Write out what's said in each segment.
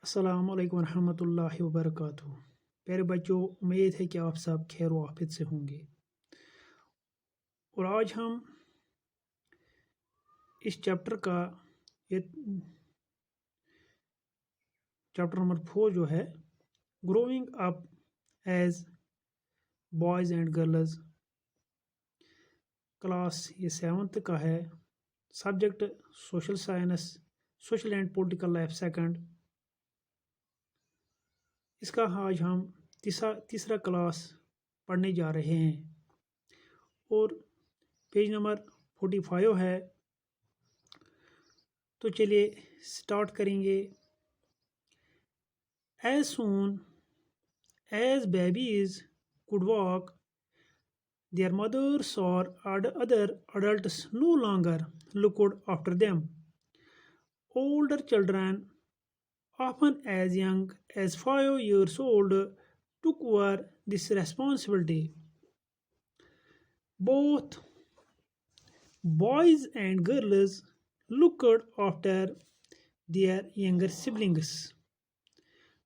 अस्सलाम वालेकुम रहमतुल्लाहि वबरकातुहू। प्यारे बच्चों, उम्मीद है कि आप सब खैर वाफियत से होंगे। और आज हम इस चैप्टर का ये चैप्टर नंबर 4 जो है, growing up as boys and girls, class ये 7th का है। Subject social science, social and political life second. इसका आज हम तीसरा क्लास पढ़ने जा रहे हैं और पेज नंबर 45 है। तो चलिए स्टार्ट करेंगे। As soon as babies could walk, their mothers or other adults no longer looked after them. Older children, often as young as 5 years old, took over this responsibility. Both boys and girls looked after their younger siblings.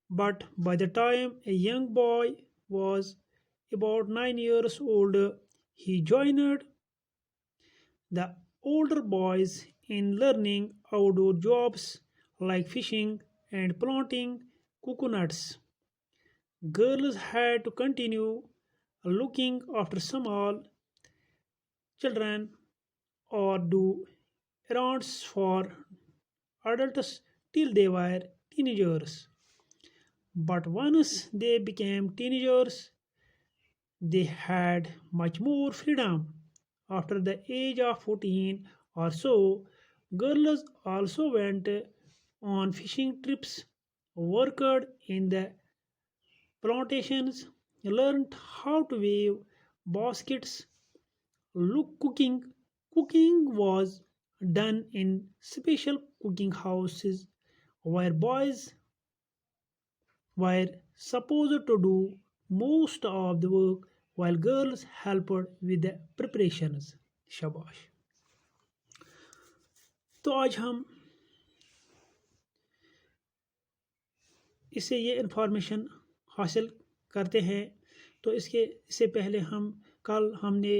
But by the time a young boy was about 9 years old, he joined the older boys in learning outdoor jobs like fishing and planting coconuts. Girls had to continue looking after small children or do errands for adults till they were teenagers. But once they became teenagers, they had much more freedom. After the age of 14 or so, girls also went on fishing trips, worked in the plantations, learned how to weave baskets, look cooking. Cooking was done in special cooking houses where boys were supposed to do most of the work while girls helped with the preparations. शाबाश। तो आज हम इससे ये information हासिल करते हैं। तो इससे पहले कल हमने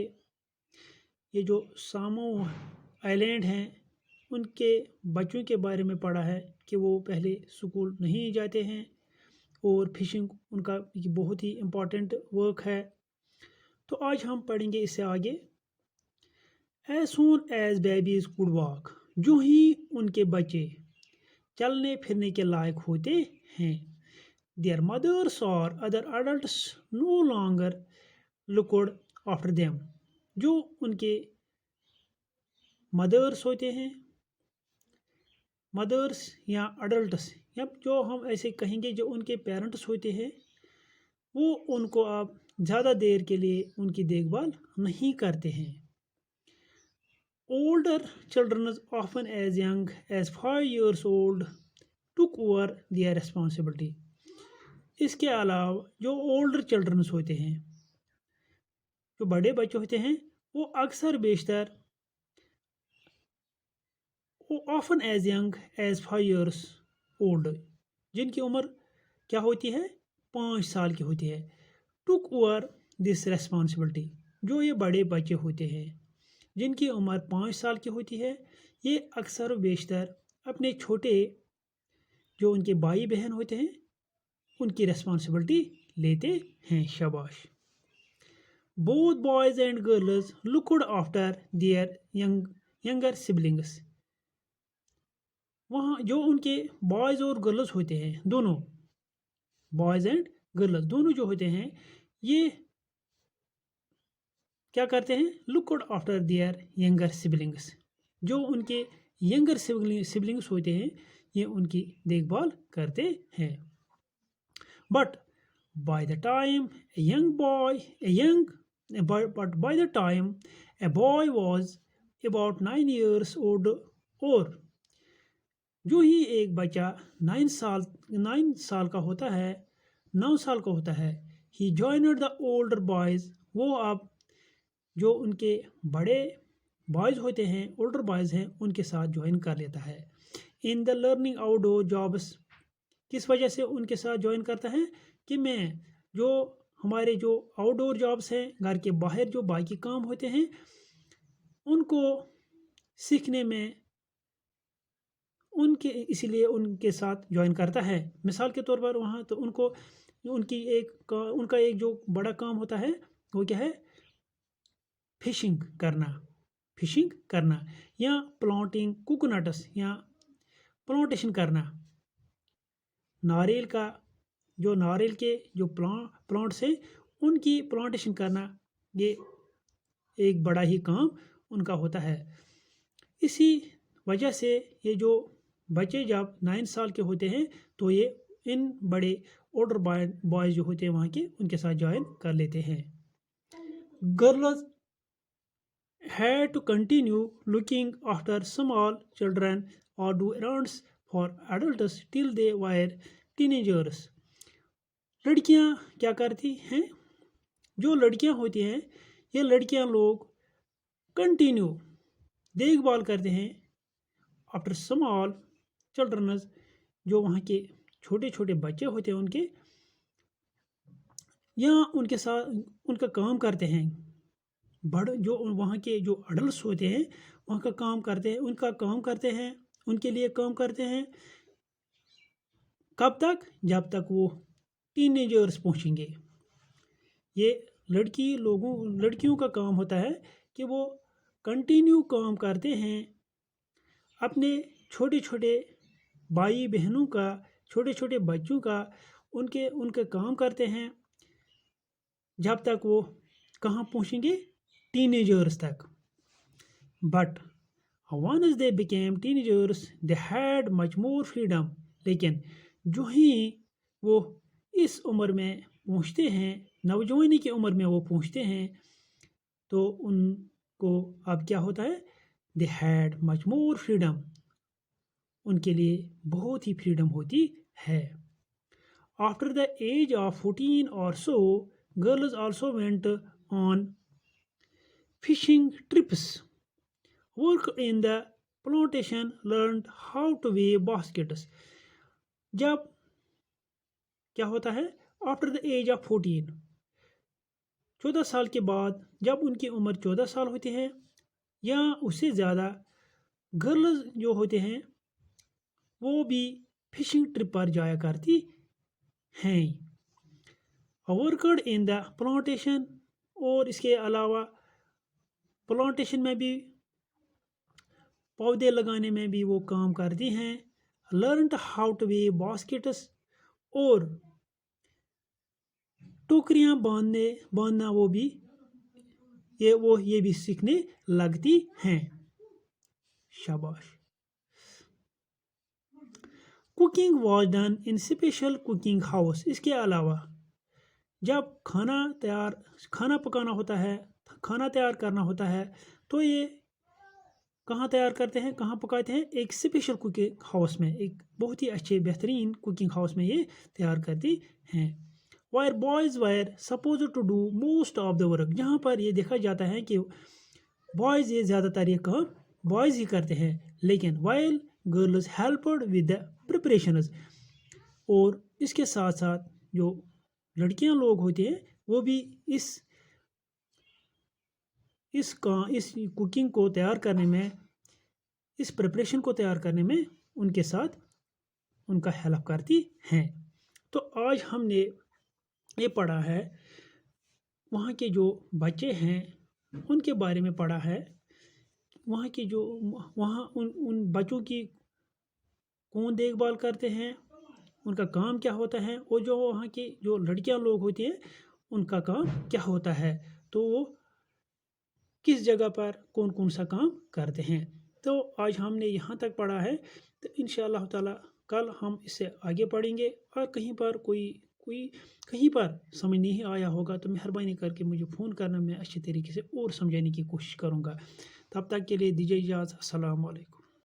ये जो सामो आइलैंड हैं उनके बच्चों के बारे में पढ़ा है कि वो पहले स्कूल नहीं जाते हैं और फिशिंग उनका बहुत ही इम्पोर्टेंट वर्क है। तो आज हम पढ़ेंगे इससे आगे। As soon as babies could walk, जो ही उनके बच्चे चलने फिरने के लायक होते हैं, देयर मदर्स और other adults no longer looked after them, जो उनके मदर्स होते हैं, मदर्स या अडल्ट्स, या जो हम ऐसे कहेंगे जो उनके पेरेंट्स होते हैं, वो उनको अब ज़्यादा देर के लिए उनकी देखभाल नहीं करते हैं। Older children often as young as 5 years old took over their responsibility. इसके अलावा जो ओल्डर चिल्ड्रंस होते हैं, जो बड़े बच्चे होते हैं, वो अक्सर बेशतर often as young as 5 years old, जिनकी उम्र क्या होती है, 5 साल की होती है, टुक ओवर दिस रिस्पॉन्सिबिलिटी। जो ये बड़े बच्चे होते हैं जिनकी उम्र 5 साल की होती है, ये अक्सर बेशतर अपने छोटे जो उनके भाई बहन होते हैं उनकी रिस्पॉन्सिबिलिटी लेते हैं। शाबाश। Both boys and girls looked after their younger siblings. वहाँ जो उनके बॉयज़ और गर्ल्स होते हैं, दोनों बॉयज़ एंड गर्ल्स दोनों जो होते हैं, ये क्या करते हैं, looked after their younger siblings. जो उनके यंगर सिबलिंग्स होते हैं, ये उनकी देखभाल करते हैं। But by the time a boy was about 9 years old, और जो ही एक बच्चा 9 साल का होता है, 9 साल का होता है, he joined the older boys, वो अब जो उनके बड़े बॉयज़ होते हैं, ओल्डर बॉयज़ हैं, उनके साथ ज्वाइन कर लेता है। In the learning outdoor jobs किस वजह से उनके साथ ज्वाइन करता है कि मैं जो हमारे जो आउटडोर जॉब्स हैं, घर के बाहर जो बाकी काम होते हैं, उनको सीखने में उनके इसलिए उनके साथ ज्वाइन करता है। मिसाल के तौर पर वहाँ तो उनको उनका एक जो बड़ा काम होता है वो क्या है, फिशिंग करना या प्लांटिंग कोकोनट्स या प्लांटेशन करना। नारियल के जो प्लांट्स हैं उनकी प्लांटेशन करना, ये एक बड़ा ही काम उनका होता है। इसी वजह से ये जो बच्चे जब 9 साल के होते हैं तो ये इन बड़े ओल्डर बॉयज़ जो होते हैं वहाँ के, उनके साथ ज्वाइन कर लेते हैं। Girls had to continue looking after small children or do errands for adults till they were teenagers. लड़कियां क्या करती हैं, जो लड़कियां होती हैं ये लड़कियां लोग कंटिन्यू देखभाल करते हैं आफ्टर स्मॉल चिल्ड्रन, जो वहाँ के छोटे छोटे बच्चे होते हैं उनके, या उनके साथ उनका काम करते हैं। जो वहाँ के जो अडल्ट होते हैं वहाँ का काम करते हैं, उनका काम करते हैं, उनके लिए काम करते हैं। कब तक? जब तक वो टीनेजर्स पहुँचेंगे। ये लड़कियों का काम होता है कि वो कंटिन्यू काम करते हैं अपने छोटे छोटे भाई बहनों का, छोटे छोटे बच्चों का, उनके काम करते हैं जब तक वो कहाँ पहुँचेंगे, टीनेजर्स तक। But once they became teenagers they had much more freedom. लेकिन जो ही वो इस उम्र में पहुँचते हैं, नौजवानी की उम्र में वो पहुँचते हैं, तो उनको अब क्या होता है, they had much more freedom. उनके लिए बहुत ही फ्रीडम होती है। After the age of 14 or so, girls also went on fishing trips, worked in the plantation, learned how to weave baskets. जब क्या होता है, आफ्टर द एज ऑफ 14, 14 साल के बाद, जब उनकी उम्र 14 साल होती है या उससे ज़्यादा, गर्ल्स जो होते हैं वो भी फिशिंग ट्रिप पर जाया करती हैं। वर्कड इन द प्लांटेशन, और इसके अलावा प्लांटेशन में भी, पौधे लगाने में भी वो काम करती हैं। Learn how two way baskets, और टोकरियाँ बांधना वो ये भी सीखने लगती हैं। शाबाश। Cooking was done in special cooking house. इसके अलावा जब खाना पकाना होता है, खाना तैयार करना होता है, तो ये कहाँ तैयार करते हैं, कहाँ पकाते हैं, एक स्पेशल कुकिंग हाउस में, एक बहुत ही अच्छे बेहतरीन कुकिंग हाउस में ये तैयार करती हैं। Were boys were suppose to do most of the work, जहाँ पर ये देखा जाता है कि बॉयज़ ये ज़्यादातर ये काम बॉयज़ ही करते हैं, लेकिन while girls helped with the preparations, और इसके साथ साथ जो लड़कियां लोग होते हैं वो भी इस कुकिंग को तैयार करने में, इस प्रिपरेशन को तैयार करने में उनके साथ उनका हेल्प करती हैं। तो आज हमने ये पढ़ा है, वहाँ के जो बच्चे हैं उनके बारे में पढ़ा है, वहाँ की जो उन बच्चों की कौन देखभाल करते हैं, उनका काम क्या होता है, और जो वहाँ की जो लड़कियां लोग होती हैं उनका काम क्या होता है, तो वो किस जगह पर कौन कौन सा काम करते हैं। तो आज हमने यहाँ तक पढ़ा है, तो इंशाअल्लाह ताला कल हम इससे आगे पढ़ेंगे। और कहीं पर कहीं पर समझ नहीं आया होगा तो मेहरबानी करके मुझे फ़ोन करना, मैं अच्छे तरीके से और समझाने की कोशिश करूँगा। तब तक के लिए दीजिए इजाज़त। अस्सलाम वालेकुम।